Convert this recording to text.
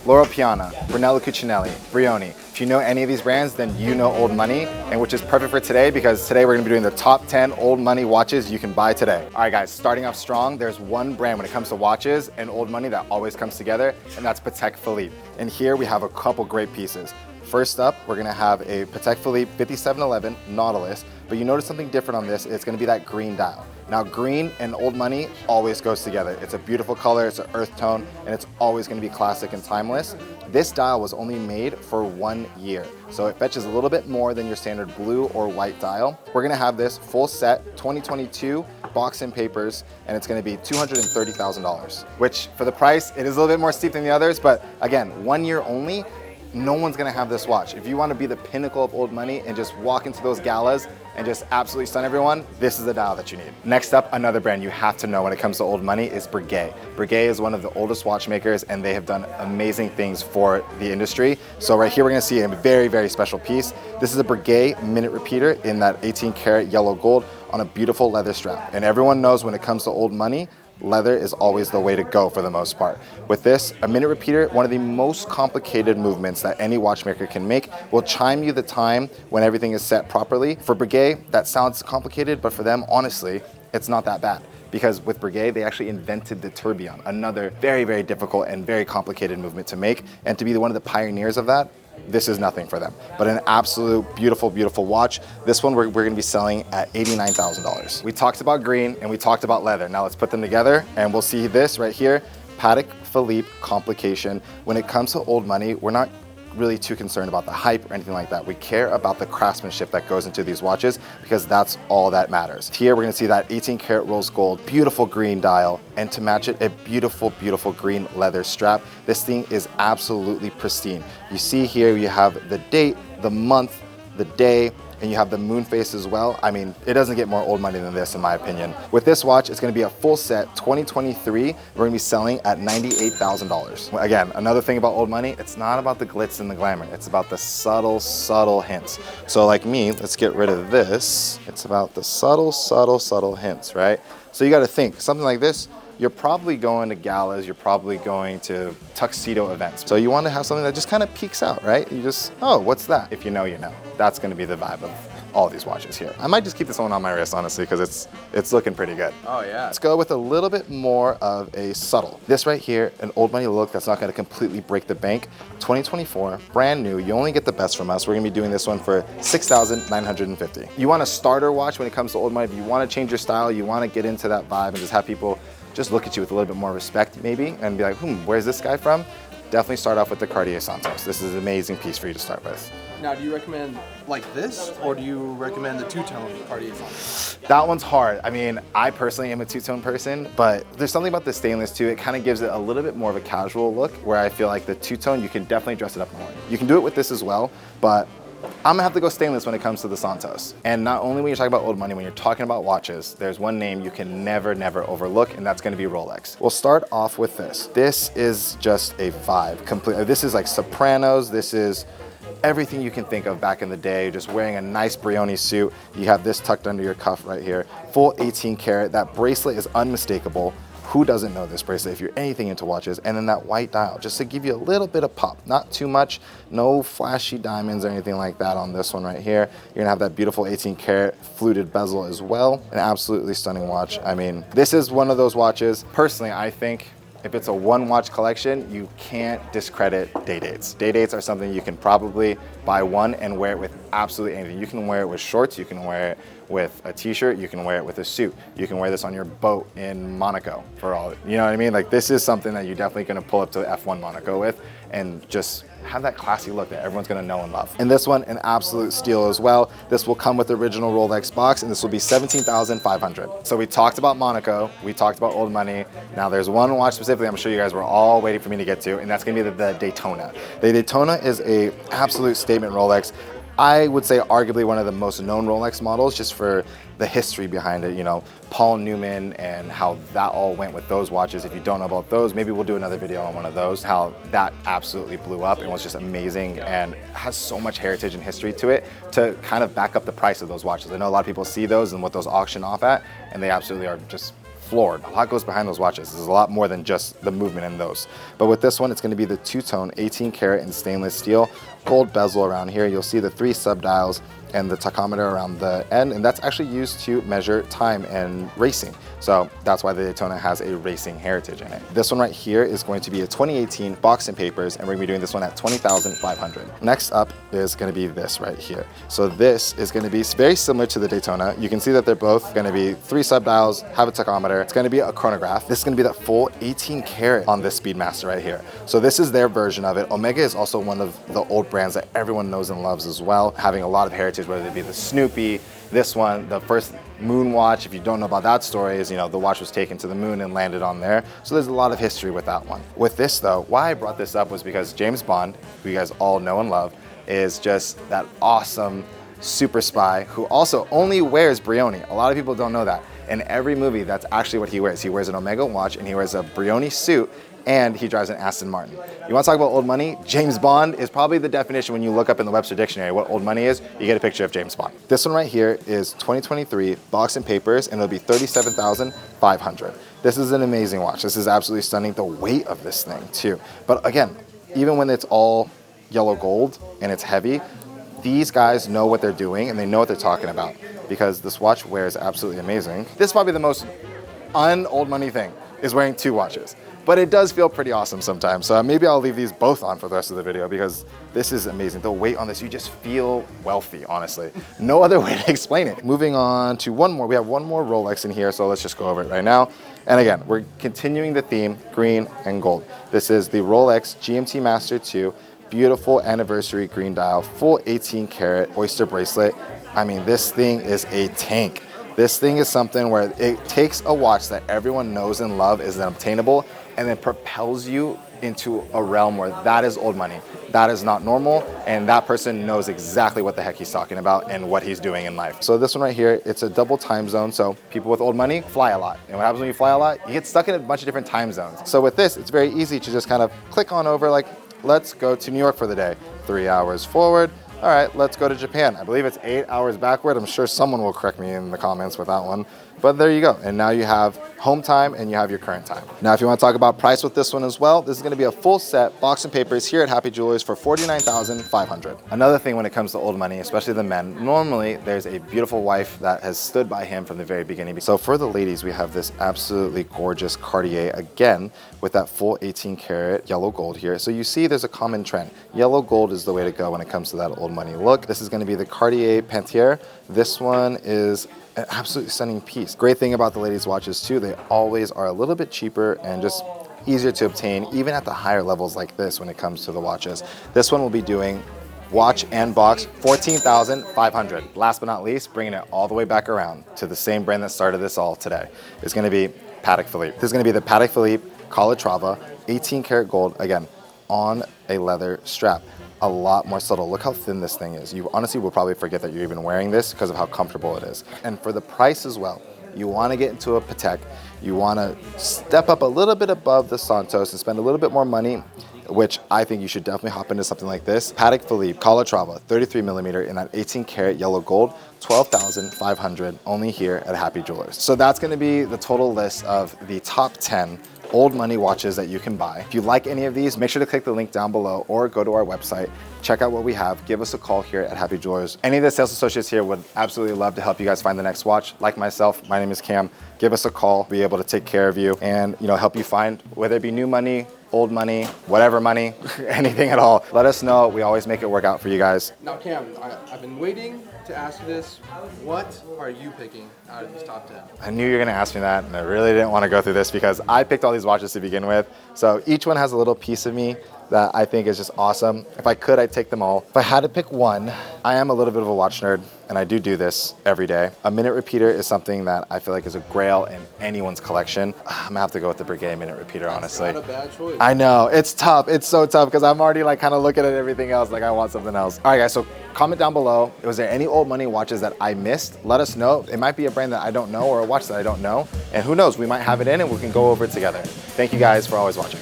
Loro Piana, Brunello Cucinelli, Brioni. If you know any of these brands, then you know old money, and which is perfect for today because today we're gonna be doing the top 10 old money watches you can buy today. All right guys, starting off strong, there's one brand when it comes to watches and old money that always comes together, and that's Patek Philippe. And here we have a couple great pieces. First up, we're gonna have a Patek Philippe 5711 Nautilus, but you notice something different on this, it's gonna be that green dial. Now green and old money always goes together. It's a beautiful color, it's an earth tone, and it's always gonna be classic and timeless. This dial was only made for 1 year, so it fetches a little bit more than your standard blue or white dial. We're gonna have this full set, 2022, box and papers, and it's gonna be $230,000, which for the price, it is a little bit more steep than the others, but again, 1 year only, no one's gonna have this watch. If you wanna be the pinnacle of old money and just walk into those galas and just absolutely stun everyone, this is the dial that you need. Next up, another brand you have to know when it comes to old money is Breguet. Breguet is one of the oldest watchmakers and they have done amazing things for the industry. So right here, we're gonna see a very, very special piece. This is a Breguet minute repeater in that 18 karat yellow gold on a beautiful leather strap. And everyone knows when it comes to old money, leather is always the way to go for the most part. With this, a minute repeater, one of the most complicated movements that any watchmaker can make, will chime you the time when everything is set properly. For Breguet, that sounds complicated, but for them, honestly, it's not that bad. Because with Breguet, they actually invented the tourbillon, another very, very difficult and very complicated movement to make. And to be one of the pioneers of that, this is nothing for them, but an absolute beautiful, beautiful watch. This one we're gonna be selling at $89,000. We talked about green and we talked about leather. Now let's put them together and we'll see this right here, Patek Philippe Complication. When it comes to old money, we're not really too concerned about the hype or anything like that. We care about the craftsmanship that goes into these watches because that's all that matters. Here we're gonna see that 18 karat rose gold, beautiful green dial, and to match it, a beautiful, beautiful green leather strap. This thing is absolutely pristine. You see here, you have the date, the month, the day, and you have the moon face as well. I mean, it doesn't get more old money than this in my opinion. With this watch, it's gonna be a full set 2023. We're gonna be selling at $98,000. Again, another thing about old money, it's not about the glitz and the glamour. It's about the subtle, subtle hints. So like me, let's get rid of this. It's about the subtle, subtle, subtle hints, right? So you gotta think, something like this, you're probably going to galas, you're probably going to tuxedo events. So you want to have something that just kind of peeks out, right? You just, oh, what's that? If you know, you know. That's going to be the vibe of all these watches here. I might just keep this one on my wrist, honestly, because it's looking pretty good. Oh yeah. Let's go with a little bit more of a subtle. This right here, an old money look that's not going to completely break the bank. 2024, brand new. You only get the best from us. We're going to be doing this one for $6,950. You want a starter watch when it comes to old money. If you want to change your style, you want to get into that vibe and just have people just look at you with a little bit more respect maybe and be like, where's this guy from? Definitely start off with the Cartier Santos. This is an amazing piece for you to start with. Now, do you recommend like this, or do you recommend the two-tone Cartier Santos? That one's hard. I mean, I personally am a two-tone person, but there's something about the stainless too. It kind of gives it a little bit more of a casual look where I feel like the two-tone, you can definitely dress it up more. You can do it with this as well, but I'm gonna have to go stainless when it comes to the Santos. And not only when you're talking about old money, when you're talking about watches, there's one name you can never, never overlook, and that's gonna be Rolex. We'll start off with this. This is just a vibe. Completely. This is like Sopranos. This is everything you can think of back in the day, just wearing a nice Brioni suit. You have this tucked under your cuff right here. Full 18 karat. That bracelet is unmistakable. Who doesn't know this bracelet if you're anything into watches? And then that white dial, just to give you a little bit of pop, not too much, no flashy diamonds or anything like that on this one right here. You're gonna have that beautiful 18 karat fluted bezel as well. An absolutely stunning watch. I mean, this is one of those watches, personally, I think, if it's a one watch collection, you can't discredit day dates. Day dates are something you can probably buy one and wear it with absolutely anything. You can wear it with shorts, you can wear it with a t-shirt, you can wear it with a suit. You can wear this on your boat in Monaco for all, you know what I mean? Like this is something that you're definitely gonna pull up to F1 Monaco with and just have that classy look that everyone's gonna know and love. And this one, an absolute steal as well. This will come with the original Rolex box and this will be $17,500. So we talked about Monaco, we talked about old money. Now there's one watch specifically I'm sure you guys were all waiting for me to get to, and that's gonna be the Daytona. The Daytona is a absolute statement Rolex. I would say arguably one of the most known Rolex models just for the history behind it, you know, Paul Newman and how that all went with those watches. If you don't know about those, maybe we'll do another video on one of those, how that absolutely blew up and was just amazing and has so much heritage and history to it to kind of back up the price of those watches. I know a lot of people see those and what those auction off at, and they absolutely are just floored. A lot goes behind those watches. There's a lot more than just the movement in those. But with this one, it's going to be the two-tone 18 karat in stainless steel, gold bezel around here. You'll see the 3 sub-dials and the tachometer around the end, and that's actually used to measure time and racing. So that's why the Daytona has a racing heritage in it. This one right here is going to be a 2018 box and papers, and we're gonna be doing this one at $20,500. Next up is gonna be this right here. So this is gonna be very similar to the Daytona. You can see that they're both gonna be 3 sub-dials, have a tachometer. It's gonna be a chronograph. This is gonna be that full 18 karat on this Speedmaster right here. So this is their version of it. Omega is also one of the old brands that everyone knows and loves as well, having a lot of heritage, whether it be the Snoopy, this one, the first moon watch, if you don't know about that story, is, you know, the watch was taken to the moon and landed on there. So there's a lot of history with that one. With this though, why I brought this up was because James Bond, who you guys all know and love, is just that awesome super spy who also only wears Brioni. A lot of people don't know that. In every movie, that's actually what he wears. He wears an Omega watch and he wears a Brioni suit, and he drives an Aston Martin. You want to talk about old money? James Bond is probably the definition. When you look up in the Webster Dictionary what old money is, you get a picture of James Bond. This one right here is 2023 box and papers, and it'll be $37,500. This is an amazing watch. This is absolutely stunning. The weight of this thing too. But again, even when it's all yellow gold and it's heavy, these guys know what they're doing and they know what they're talking about, because this watch wears absolutely amazing. This is probably the most un-old money thing, is wearing 2 watches. But it does feel pretty awesome sometimes. So maybe I'll leave these both on for the rest of the video, because this is amazing. The weight on this, you just feel wealthy, honestly. No other way to explain it. Moving on to one more. We have one more Rolex in here, so let's just go over it right now. And again, we're continuing the theme, green and gold. This is the Rolex GMT Master 2, beautiful anniversary green dial, full 18 karat oyster bracelet. I mean, this thing is a tank. This thing is something where it takes a watch that everyone knows and love is unobtainable, and then propels you into a realm where that is old money. That is not normal, and that person knows exactly what the heck he's talking about and what he's doing in life. So this one right here, it's a double time zone, so people with old money fly a lot. And what happens when you fly a lot? You get stuck in a bunch of different time zones. So with this, it's very easy to just kind of click on over, like, let's go to New York for the day. 3 hours forward. All right, let's go to Japan. I believe it's 8 hours backward. I'm sure someone will correct me in the comments with that one. But there you go. And now you have home time and you have your current time. Now, if you want to talk about price with this one as well, this is going to be a full set box and papers here at Happy Jewelers for $49,500. Another thing when it comes to old money, especially the men, normally there's a beautiful wife that has stood by him from the very beginning. So for the ladies, we have this absolutely gorgeous Cartier, again, with that full 18 karat yellow gold here. So you see there's a common trend. Yellow gold is the way to go when it comes to that old money look. This is going to be the Cartier Panthere. This one is an absolutely stunning piece. Great thing about the ladies' watches too, they always are a little bit cheaper and just easier to obtain, even at the higher levels like this when it comes to the watches. This one will be doing watch and box, $14,500. Last but not least, bringing it all the way back around to the same brand that started this all today, is going to be Patek Philippe. This is going to be the Patek Philippe Calatrava, 18 karat gold, again, on a leather strap. A lot more subtle. Look how thin this thing is. You honestly will probably forget that you're even wearing this because of how comfortable it is. And for the price as well, you want to get into a Patek, you want to step up a little bit above the Santos and spend a little bit more money, which I think you should definitely hop into something like this. Patek Philippe Calatrava, 33 millimeter in that 18 karat yellow gold, $12,500 only here at Happy Jewelers. So that's going to be the total list of the top 10 old money watches that you can buy. If you like any of these, make sure to click the link down below or go to our website, check out what we have, give us a call here at Happy Jewelers. Any of the sales associates here would absolutely love to help you guys find the next watch. Like myself, my name is Cam. Give us a call, be able to take care of you and, you know, help you find, whether it be new money, old money, whatever money, anything at all. Let us know. We always make it work out for you guys. Now, Cam, I've been waiting to ask you this. What are you picking out of these top 10? I knew you were going to ask me that, and I really didn't want to go through this because I picked all these watches to begin with. So each one has a little piece of me that I think is just awesome. If I could, I'd take them all. If I had to pick one, I am a little bit of a watch nerd, and I do this every day. A minute repeater is something that I feel like is a grail in anyone's collection. I'm gonna have to go with the Breguet minute repeater, honestly. That's not a bad choice. I know, it's tough. It's so tough because I'm already like kind of looking at everything else like I want something else. All right, guys, so comment down below. Was there any old money watches that I missed? Let us know. It might be a brand that I don't know or a watch that I don't know. And who knows, we might have it in and we can go over it together. Thank you guys for always watching.